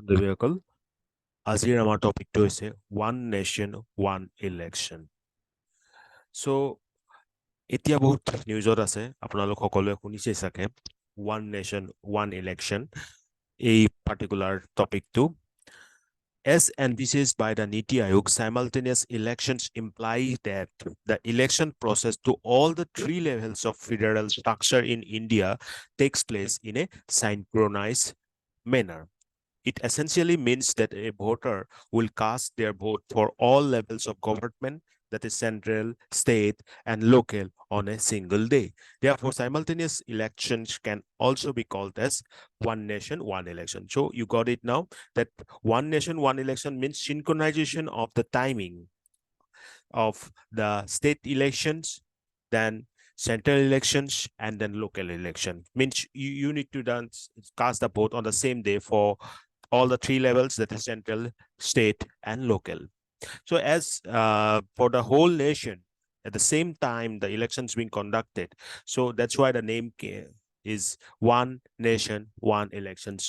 বন্ধুসকল, আজিৰ আমাৰ টপিকটো হৈছে ওৱান নেশ্যন ওৱান ইলেকশ্যন। চ' এতিয়া বহুত নিউজত আছে, আপোনালোক সকলোৱে শুনিছে চাগে ওৱান নেশ্যন ওৱান ইলেকশ্যন এই পাৰ্টিকুলাৰ টপিকটো। As envisaged by the Niti Aayog, simultaneous elections imply that the election process to all the three levels of federal structure in India takes place in a synchronized manner. It essentially means that a voter will cast their vote for all levels of government, that is central, state, and local, on a single day. Therefore, simultaneous elections can also be called as one nation, one election. So you got it now, that one nation, one election means synchronization of the timing of the state elections, then central elections, and then local election. Means you need to cast the vote on the same day for all the three levels, that is central, state, and local. So as for the whole nation, at the same time the elections being conducted, so that's why the name is one nation, one elections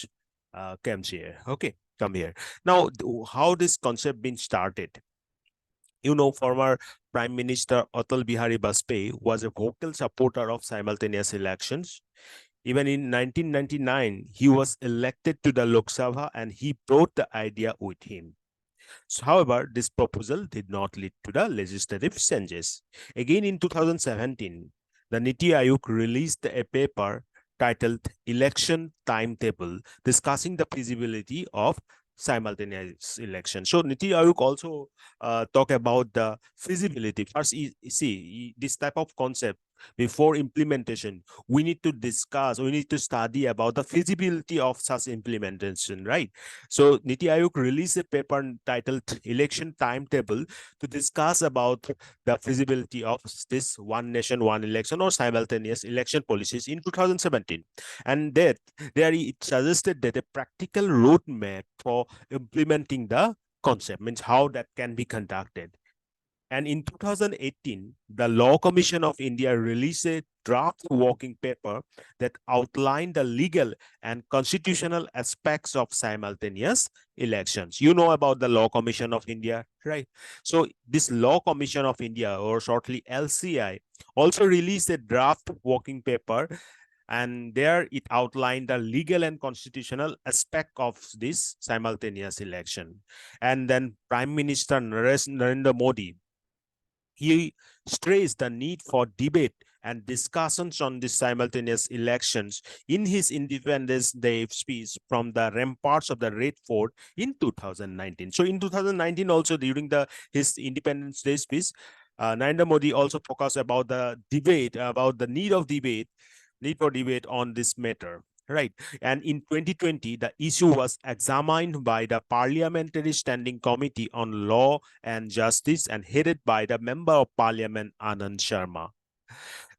comes here. Okay, come here. Now, how this concept been started? You know, former Prime Minister Atal Bihari Vajpayee was a vocal supporter of simultaneous elections. Even in 1999, he was elected to the Lok Sabha and he brought the idea with him. So, however, this proposal did not lead to the legislative changes. Again, in 2017, the Niti Aayog released a paper titled Election Timetable, discussing the feasibility of simultaneous election. So Niti Aayog also talk about the feasibility. First, see, this type of concept, before implementation, we need to discuss, we need to study about the feasibility of such implementation, right? So Niti Aayog released a paper titled Election Timetable to discuss about the feasibility of this one nation, one election or simultaneous election policies in 2017. And that there it suggested that a practical roadmap for implementing the concept, means how that can be conducted. And in 2018, the Law Commission of India released a draft working paper that outlined the legal and constitutional aspects of simultaneous elections. You know about the Law Commission of India, right? So this Law Commission of India, or shortly LCI, also released a draft working paper, and there it outlined the legal and constitutional aspect of this simultaneous election. And then Prime Minister Narendra Modi, he stressed the need for debate and discussions on the simultaneous elections in his Independence Day speech from the ramparts of the Red Fort in 2019. So in 2019 also, during his Independence Day speech, Narendra Modi also focused about the debate, about the need for debate on this matter. Right. And in 2020, the issue was examined by the Parliamentary Standing Committee on Law and Justice and headed by the Member of Parliament Anand Sharma.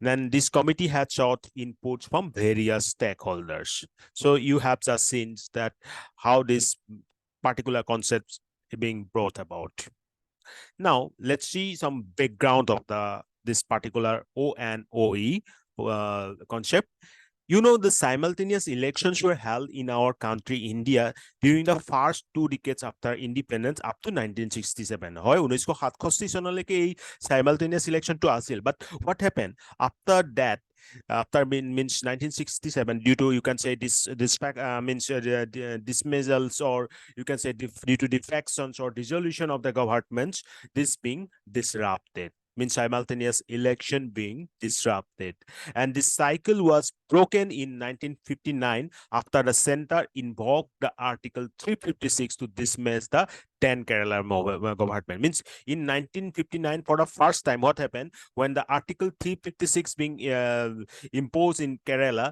Then this committee had sought inputs from various stakeholders. So you have just seen that how this particular concepts being brought about. Now let's see some background of this particular ONOE concept. You know, the simultaneous elections were held in our country, India, during the first 2 decades after independence up to 1967. হয় 1967 চনলৈকে এই simultaneous election to আছিল. But what happened after that? After means 1967, due to, you can say, dismissals, or you can say due to defections or dissolution of the governments, this being disrupted, means simultaneous election being disrupted. And this cycle was broken in 1959 after the center invoked the Article 356 to dismiss the 10 Kerala government. Means in 1959, for the first time, what happened when the Article 356 being imposed in Kerala,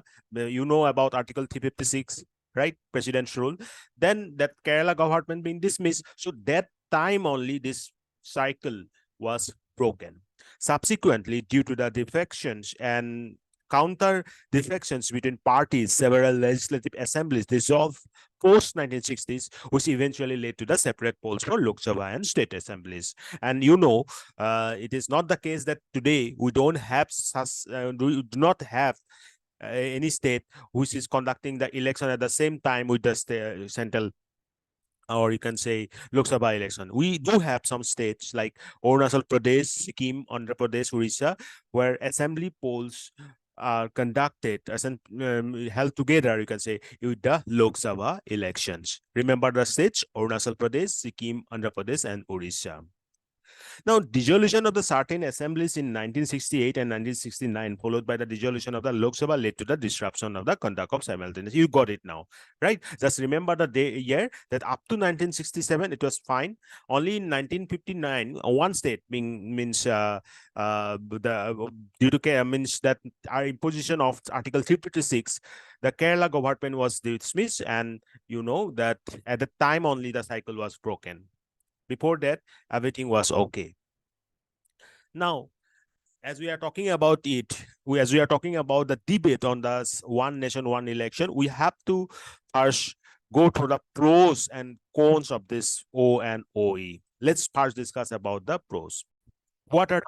you know about Article 356, right? President's rule. Then that Kerala government being dismissed. So that time only this cycle was broken. Subsequently, due to the defections and counter defections between parties, several legislative assemblies dissolved post 1960s, which eventually led to the separate polls for Lok Sabha and state assemblies. And you know, it is not the case that today we don't have we do not have any state which is conducting the election at the same time with the central or you can say Lok Sabha election. We do have some states like Arunachal Pradesh, Sikkim, Andhra Pradesh, Orissa, where assembly polls are conducted as held together, you can say, with the Lok Sabha elections. Remember the states: Arunachal Pradesh, Sikkim, Andhra Pradesh, and Orissa. Now, dissolution of the certain assemblies in 1968 and 1969, followed by the dissolution of the Lok Sabha, led to the disruption of the conduct of simultaneous. You got it now, right? Just remember the year that up to 1967, it was fine. Only in 1959, one state means due to means that our imposition of Article 356, the Kerala government was dismissed, and you know that at the time only the cycle was broken. Before that, everything was okay. Now, as we are talking about it, as we are talking about the debate on the one nation, one election, we have to first go through the pros and cons of this O and OE. Let's first discuss about the pros. What are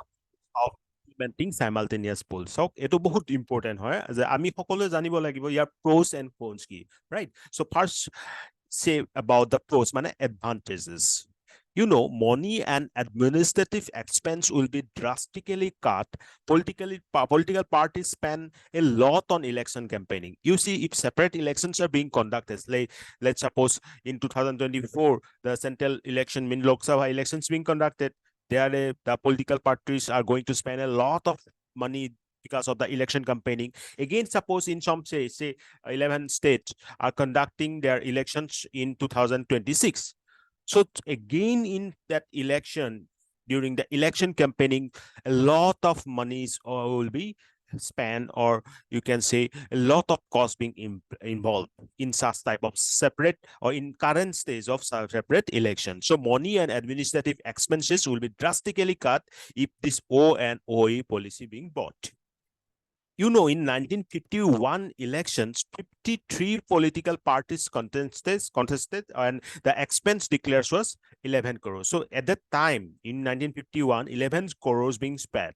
of implementing simultaneous polls? So, eto bahut important hoy. Ami সকলোৱে জানিব লাগিব ইয়াৰ pros and cons কি, right? So first say about the pros, মানে advantages. You know, money and administrative expense will be drastically cut. Political parties spend a lot on election campaigning. You see, if separate elections are being conducted, like let's suppose in 2024, the central election, Lok Sabha elections being conducted, the political parties are going to spend a lot of money because of the election campaigning. Again, suppose in some say 11 states are conducting their elections in 2026. So again, in that election, during the election campaigning, a lot of monies will be spent, or you can say a lot of cost being involved in such type of separate or in current stage of separate election. So money and administrative expenses will be drastically cut if this O and OE policy being bought. You know, in 1951 elections, 53 political parties contested, and the expense declared was 11 crores. So at that time, in 1951, 11 crores being spent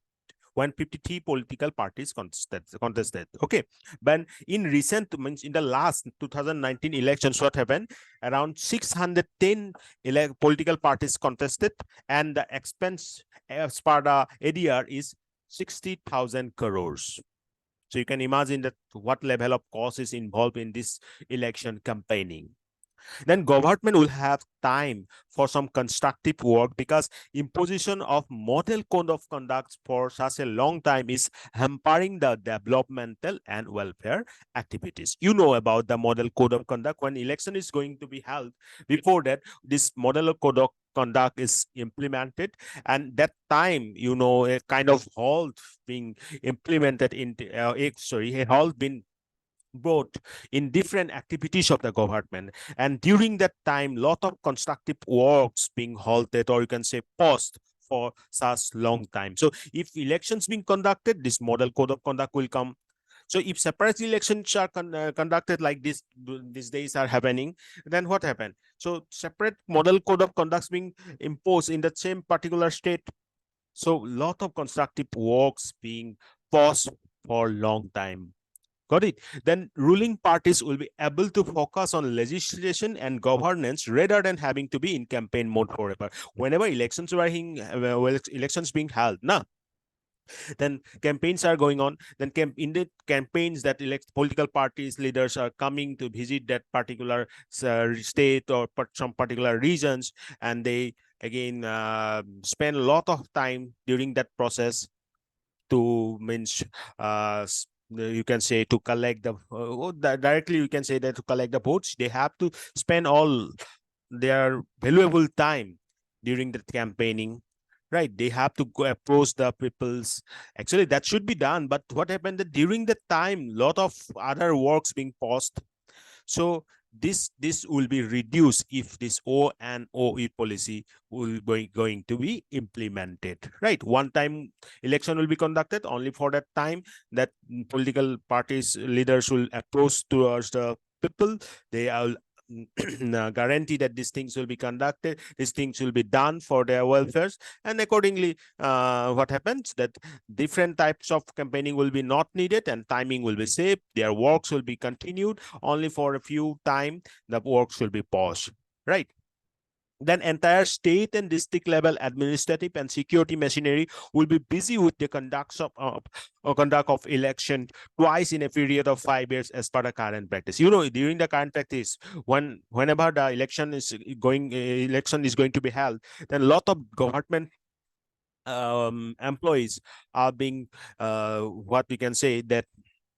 when 53 political parties contested. Okay, but in recent, means in the last 2019 elections, what happened? Around 610 political parties contested, and the expense as per the ADR is 60,000 crores. So you can imagine that what level of cost is involved in this election campaigning. Then government will have time for some constructive work, because imposition of model code of conduct for such a long time is hampering the developmental and welfare activities. You know about the model code of conduct. When election is going to be held, before that, this model code of conduct is implemented, and that time, you know, a kind of halt being implemented in a halt being brought in different activities of the government, and during that time lot of constructive works being halted, or you can say paused for such long time. So if elections being conducted, this model code of conduct will come. So if separate elections are conducted like this, these days are happening, then what happened? So separate model code of conducts being imposed in the same particular state. So lot of constructive works being paused for long time. Got it? Then ruling parties will be able to focus on legislation and governance rather than having to be in campaign mode forever. Whenever elections are elections being held, then campaigns are going on. Then in the campaigns that political parties leaders are coming to visit that particular state or some particular regions, and they again spend a lot of time during that process to means you can say to collect the directly you can say that to collect the votes, they have to spend all their valuable time during the campaigning, right? They have to go approach the peoples. Actually that should be done, but what happened that during the time lot of other works being paused. So this will be reduced if this O and OE policy will be going to be implemented, right? One time election will be conducted only for that time, that political parties leaders will approach towards the people. They are guarantee that these things will be conducted, these things will be done for their welfares, and accordingly what happens that different types of campaigning will be not needed, and timing will be saved. Their works will be continued only for a few time, the works will be paused, right? then entire state and district level administrative and security machinery will be busy with the conduct of election twice in a period of 5 years as per the current practice. During the current practice, whenever the election is going to be held, then a lot of government employees are being what we can say that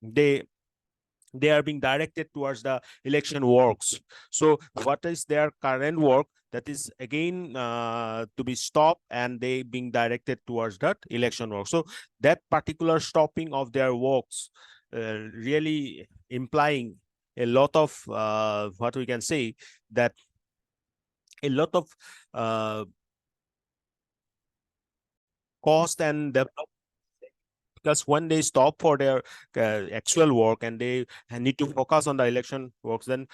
they are being directed towards the election works. So what is their current work, that is again to be stopped, and they being directed towards that election work. So that particular stopping of their works really implying a lot of what we can say that a lot of cost and development, because when they stop for their actual work and they need to focus on the election works, then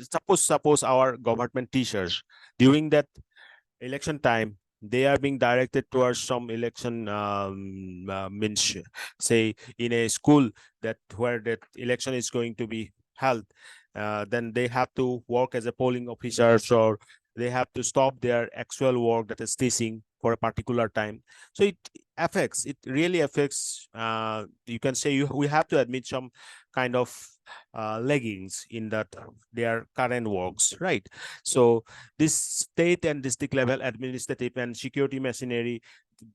suppose our government teachers during that election time, they are being directed towards some election means, say in a school that where that election is going to be held, then they have to work as a polling officers, or they have to stop their actual work, that is teaching, for a particular time. So it really affects, you can say we have to admit some kind of leggings in that their current works, right? So this state and district level administrative and security machinery,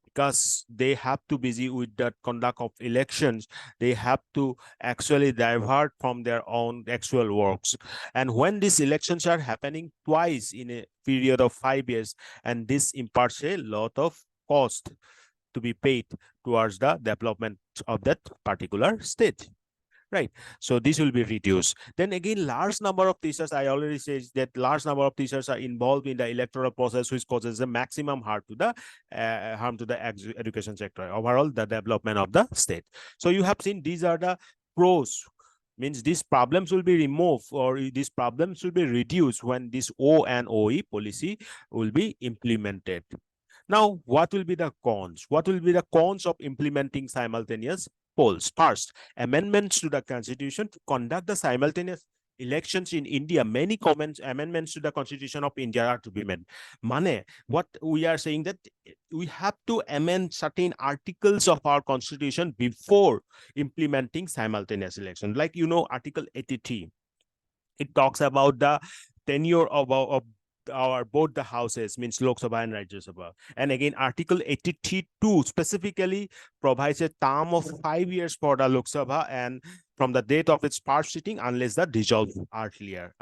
because they have to busy with the conduct of elections, they have to actually divert from their own actual works. And when these elections are happening twice in a period of 5 years, and this imparts a lot of cost to be paid towards the development of that particular state, right? So this will be reduced. Then again, large number of teachers, I already said that large number of teachers are involved in the electoral process, which causes the maximum harm to the education sector, overall the development of the state. So you have seen these are the pros, means these problems will be removed, or these problems will be reduced when this O&OE policy will be implemented. Now, what will be the cons? What will be the cons of implementing simultaneous polls? First, amendments to the constitution to conduct the simultaneous elections in India. Many amendments to the constitution of India are to be made. Mane, what we are saying that we have to amend certain articles of our constitution before implementing simultaneous election. Like, Article 83, it talks about the tenure of our both the houses, means Lok Sabha and Rajya Sabha. And again, Article 83(2) specifically provides a term of 5 years for the Lok Sabha, and from the date of its first sitting, unless dissolved earlier.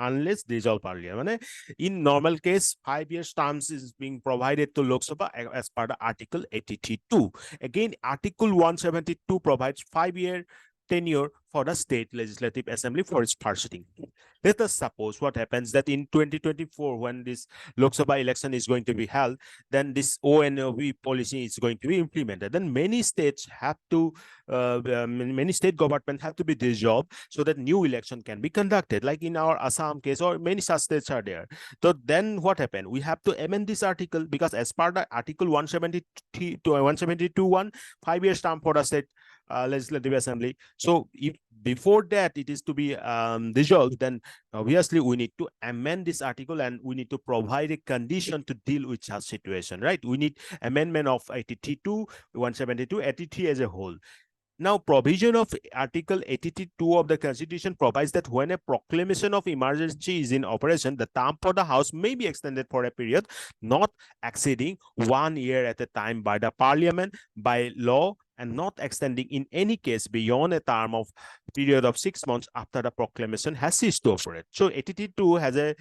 In normal case, 5 years terms is being provided to Lok Sabha as per the Article 83(2). Again, Article 172 provides 5-year tenure for the state legislative assembly for its first sitting. Let us suppose what happens that in 2024, when this Lok Sabha election is going to be held, then this O&OE policy is going to be implemented. Then many states have to, many state governments have to be dissolved so that new election can be conducted, like in our Assam case, or many such states are there. So then what happened? We have to amend this article, because as per the Article 172 to 172(1), 5 years term for the state legislative assembly. So if before that it is to be dissolved, then obviously we need to amend this article, and we need to provide a condition to deal with such situation, right? We need amendment of 83(2), 172, 83 as a whole. Now, provision of Article 82 of the Constitution provides that when a proclamation of emergency is in operation, the term for the House may be extended for a period not exceeding 1 year at a time by the Parliament by law, and not extending in any case beyond a term of period of 6 months after the proclamation has ceased to operate. So 82 has a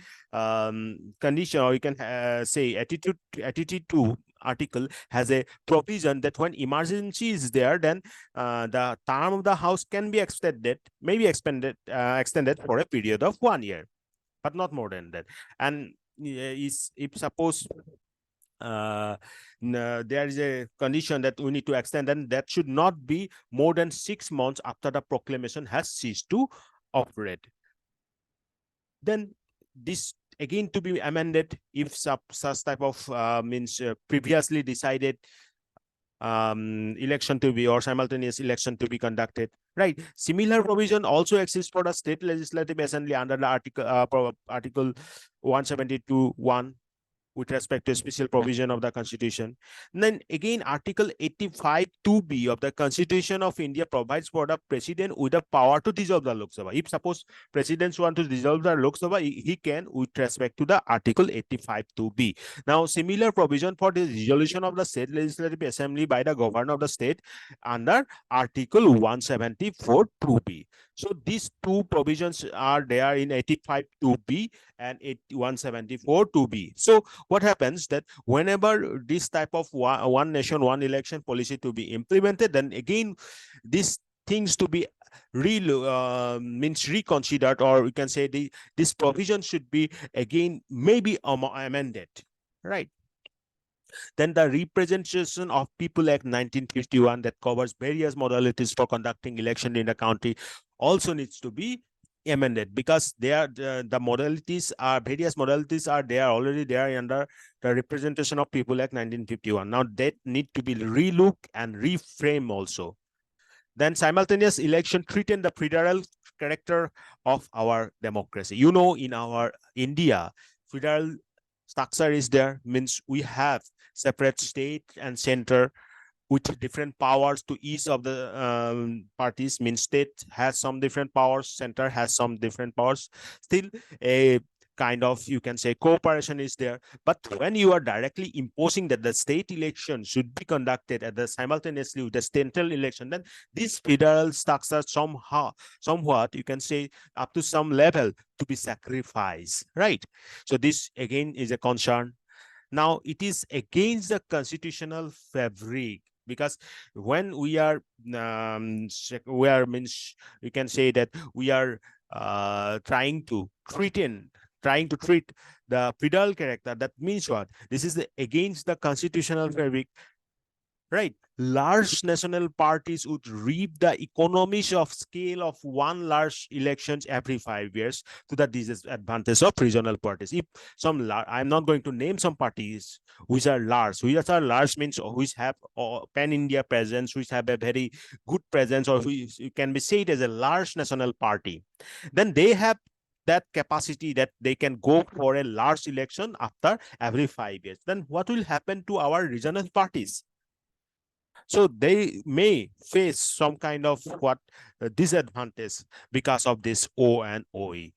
condition, or you can say 82 article has a provision that when emergency is there, then the term of the House can be extended, extended for a period of 1 year, but not more than that. And if suppose there is a condition that we need to extend, then that should not be more than 6 months after the proclamation has ceased to operate. Then this again to be amended if such type of previously decided election to be, or simultaneous election to be conducted, right? Similar provision also exists for the state legislative assembly under the article 172(1). with respect to a special provision of the Constitution. And then again, Article 85 2B of the Constitution of India provides for the president with the power to dissolve the Lok Sabha. If suppose presidents want to dissolve the Lok Sabha, he can with respect to the Article 85 2B. Now, similar provision for the dissolution of the state legislative assembly by the governor of the state under Article 174 2B. So these two provisions are there in 85 2B and 174 2B. So what happens that whenever this type of one nation, one election policy to be implemented, then again, these things to be means reconsidered, or we can say this provision should be again maybe amended, right? Then the Representation of People Act 1951 that covers various modalities for conducting election in the country also needs to be amended, because they are the modalities are various modalities are there already there under the Representation of People Act 1951. Now that need to be relooked and reframe also. Then simultaneous election threaten the federal character of our democracy. You know, in our India, federal structure is there, means we have separate state and center with different powers to each of the parties. Means state has some different powers, center has some different powers. Still, a kind of, you can say, cooperation is there. But when you are directly imposing that the state election should be conducted at the simultaneously with the central election, then this federal structure somewhat, you can say, up to some level to be sacrificed, right? So this again is a concern. Now it is against the constitutional fabric, because when we are means you can say that we are trying to treat the federal character. That means what? This is against the constitutional fabric, right? Large national parties would reap the economies of scale of one large elections every 5 years to the disadvantage of regional parties. If some I'm not going to name some parties which are large. Which are large means which have pan-India presence, which have a very good presence, or which can be said as a large national party. Then they have that capacity that they can go for a large election after every 5 years. Then what will happen to our regional parties? So they may face some kind of disadvantage because of this O and OE.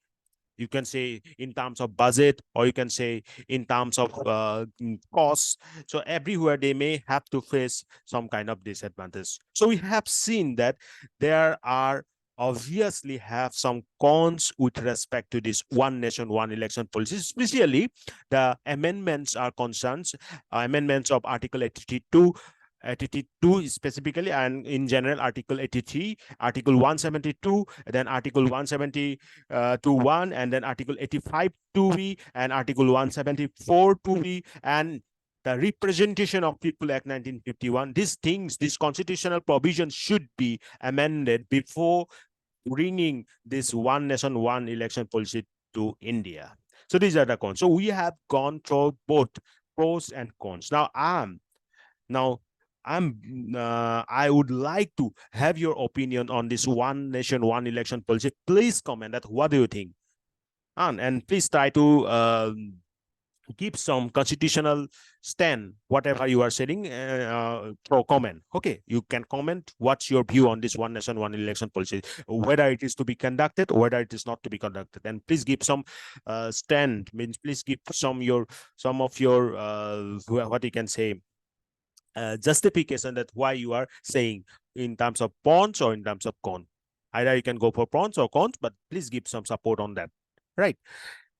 You can say in terms of budget, or you can say in terms of costs. So everywhere they may have to face some kind of disadvantage. So we have seen that there are obviously have some cons with respect to this one nation, one election policy, especially the amendments are concerns, amendments of Article 82 specifically, and in general Article 83, Article 172, then Article 172(1), and then Article 85 2B, and Article 174 2B, and the Representation of People Act 1951. These things, these constitutional provisions should be amended before bringing this one nation, one election policy to India. So these are the cons. So we have gone through both pros and cons. I would like to have your opinion on this one nation, one election policy. Please comment that what do you think, and please try to give some constitutional stand, whatever you are saying, through comment. Okay, you can comment what's your view on this one nation, one election policy, whether it is to be conducted or whether it is not to be conducted. And please give some stand, means please give some of your what you can say, justification that why you are saying in terms of pros or in terms of cons. Either you can go for pros or cons, but please give some support on that, right?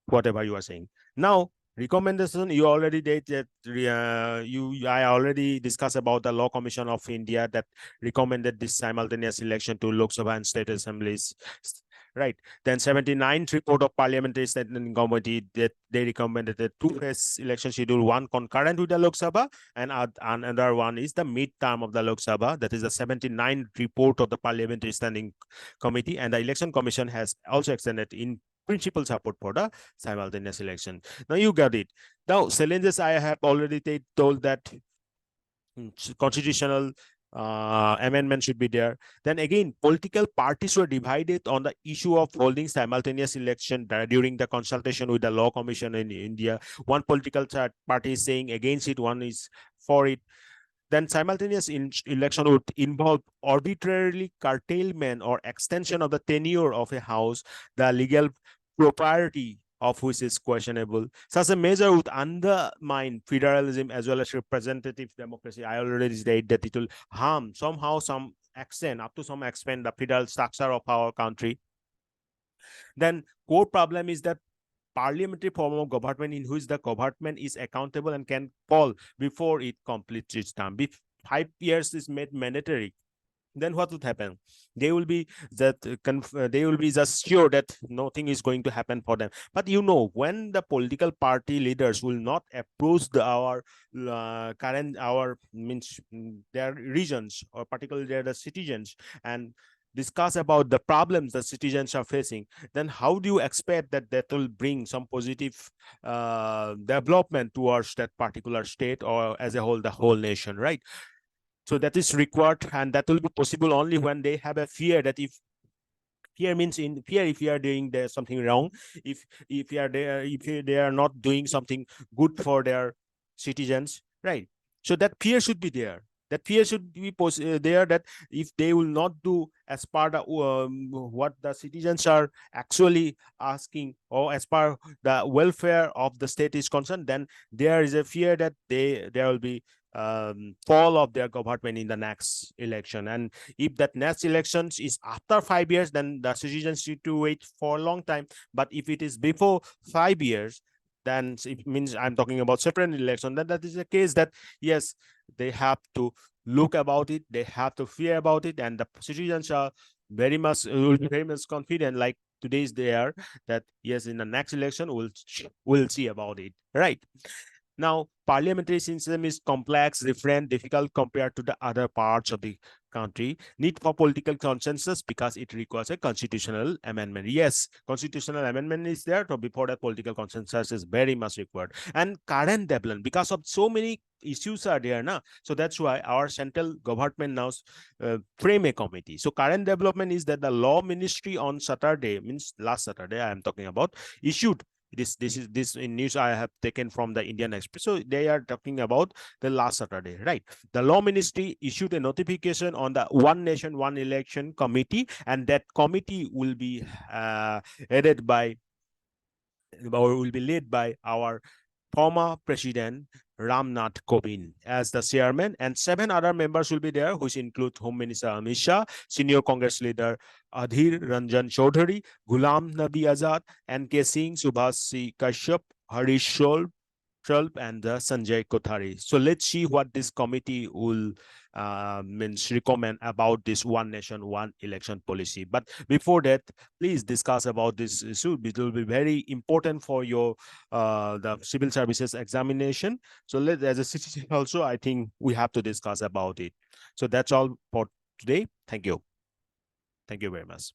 Whatever you are saying. Now, recommendation, you already did that. I already discussed about the Law Commission of India that recommended this simultaneous election to Lok Sabha and state assemblies, right? Then 79th report of Parliamentary Standing Committee that they recommended a two-phase election schedule, one concurrent with the Lok Sabha, and another one is the mid-term of the Lok Sabha. That is the 79th report of the Parliamentary Standing Committee, and the Election Commission has also extended in principal support for the simultaneous election. Now you got it. Now challenges, I have already told that constitutional amendment should be there. Then again, political parties were divided on the issue of holding simultaneous election during the consultation with the Law Commission in India. One political party is saying against it, one is for it. Then simultaneous election would involve arbitrarily curtailment or extension of the tenure of a house, the legal propriety of which is questionable. Such a measure would undermine federalism as well as representative democracy. I already said that it will harm somehow, some extent, up to some extent, the federal structure of our country. Then core problem is that parliamentary form of government in which the government is accountable and can call before it completes its term. If 5 years is made mandatory, then what would happen? They will be just sure that nothing is going to happen for them. But when the political party leaders will not approach our their regions, or particularly the citizens, and discuss about the problems the citizens are facing, then how do you expect that will bring some positive development towards that particular state, or as a whole, the whole nation, right? So that is required, and that will be possible only when they have a fear that if you are doing something wrong, if they are not doing something good for their citizens, right? So that fear should be there. That fear should be there, that if they will not do as per what the citizens are actually asking, or as per the welfare of the state is concerned, then there is a fear that there will be fall of their government in the next election. And if that next elections is after 5 years, then the citizens need to wait for a long time. But if it is before 5 years, then it means I'm talking about separate election. Then that is the case that yes, they have to look about it, they have to fear about it, and the citizens are very much confident, like today's they are, that yes, in the next election we'll see about it, right? Now, parliamentary system is complex, different, difficult compared to the other parts of the country. Need for political consensus because it requires a constitutional amendment. Yes, constitutional amendment is there, so before that political consensus is very much required. And current development, because of so many issues are there now, so that's why our central government now frame a committee. So current development is that the law ministry on Saturday, means last Saturday I am talking about, issued this in news I have taken from the Indian Express. So they are talking about the last Saturday, right? The law ministry issued a notification on the One Nation One Election committee, and that committee will be headed by, or will be led by, our former president Ramnath Kovind as the chairman, and 7 other members will be there, which include Home Minister Amit Shah, senior Congress leader Adhir Ranjan Chaudhary, Ghulam Nabi Azad, N.K. Singh, Subhash Kashyap, Harish Shalp, and Sanjay Kothari. So let's see what this committee will recommend about this One Nation One Election policy. But before that, please discuss about this issue. It will be very important for your the civil services examination. So as a citizen also, I think we have to discuss about it. So that's all for today. Thank you very much.